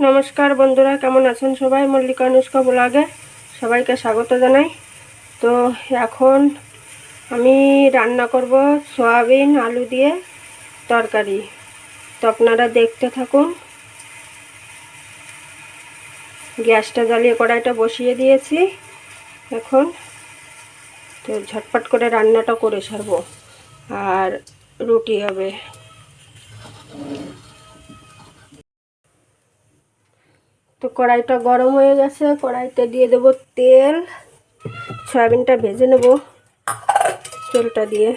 নমস্কার বন্ধুরা, কেমন আছেন সবাই? মল্লিকা অনুষ্কা ব্লগে সবাইকে স্বাগত জানাই। তো এখন আমি রান্না করব সয়াবিন আলু দিয়ে তরকারি। তো আপনারা দেখতে থাকুন। গ্যাসটা জ্বালিয়ে কড়াইটা বসিয়ে দিয়েছি। এখন তো ঝটপট করে রান্নাটা করে ছাড়বো, আর রুটি হবে। তো কড়াইটা গরম হয়ে গেছে, কড়াইতে দিয়ে দেবো তেল। সয়াবিনটা ভেজে নেব তেলটা দিয়ে।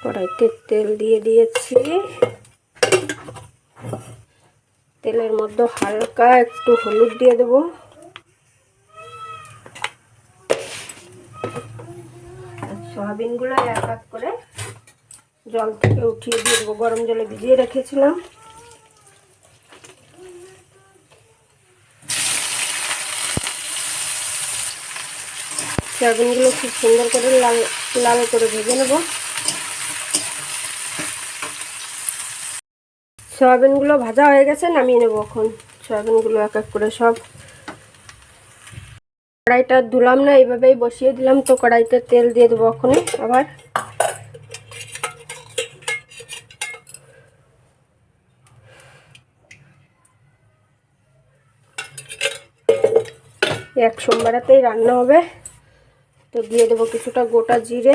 কড়াইতে তেল দিয়ে দিয়েছি। তেলের মধ্যে হালকা একটু হলুদ দিয়ে দেব, সয়াবিনগুলো এক এক করে জল থেকে উঠিয়ে দিয়ে দেবো। গরম জলে ভিজিয়ে রেখেছিলাম। সয়াবিনগুলো খুব সুন্দর করে লাল লাল করে ভেজে নেব। সয়াবিনগুলো ভাজা হয়ে গেছে, নামিয়ে নেব। এখন সয়াবিনগুলো এক এক করে সব। কড়াইটা ধুলাম না, এইভাবেই বসিয়ে দিলাম। তো কড়াইতে তেল দিয়ে দেবো এখনই আবার। এক সোমবারেতেই রান্না হবে। তো দিয়ে দেবো কিছুটা গোটা জিরে।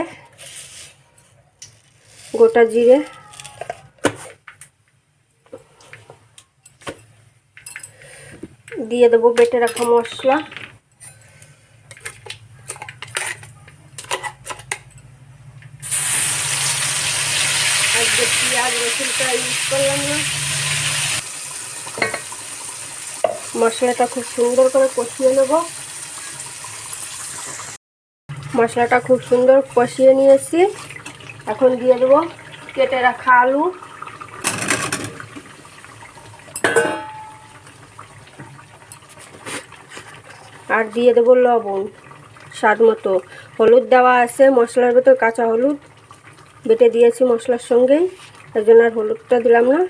দিয়ে দেবো বেটে রাখা মশলা। আজকে পেঁয়াজ রসুনটা ইউজ করলাম না। মশলাটা খুব সুন্দর করে কষিয়ে নেব। মশলাটা খুব সুন্দর কষিয়ে নিয়েছি। এখন দিয়ে দেবো কেটে রাখা আলু। আর দিয়ে দেবো লবণ স্বাদ মতো। হলুদ দেওয়া আছে মশলার ভেতর, কাঁচা হলুদ বেটে দিয়েছি মশলার সঙ্গেই, তার জন্য আর হলুদটা দিলাম না।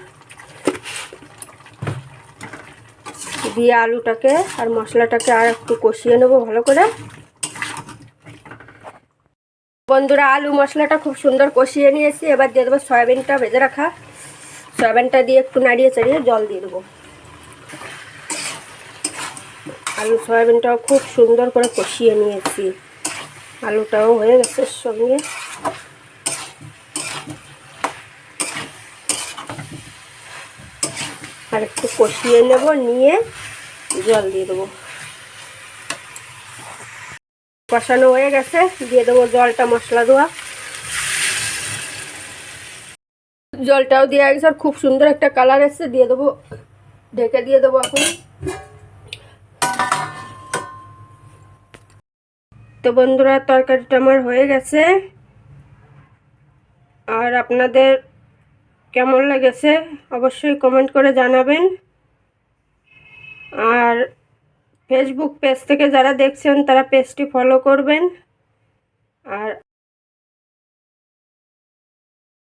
দিয়ে আলুটাকে আর মশলাটাকে আর একটু কষিয়ে নেব ভালো করে। বন্ধুরা, আলু মশলাটা খুব সুন্দর কষিয়ে নিয়েছি। এবার দিয়ে দেবো সয়াবিনটা ভেজে রাখা। সয়াবিনটা দিয়ে একটু নাড়িয়ে চাড়িয়ে জল দিয়ে দেবো। আলু সয়াবিনটাও খুব সুন্দর করে কষিয়ে নিয়েছি। আলুটাও হয়ে গেছে সঙ্গে। আর একটু কষিয়ে নেব, নিয়ে জল দিয়ে দেবো। কষানো হয়ে গেছে, দিয়ে দেবো জলটা, মশলা দেওয়া জলটাও দিয়ে গেছে। আর খুব সুন্দর একটা কালার এসছে। দিয়ে দেবো, ঢেকে দিয়ে দেবো এখন। তো বন্ধুরা, তরকারিটা আমার হয়ে গেছে। আর আপনাদের কেমন লেগেছে অবশ্যই কমেন্ট করে জানাবেন। আর ফেসবুক পেজ থেকে যারা দেখছেন তারা পেজটি ফলো করবেন। আর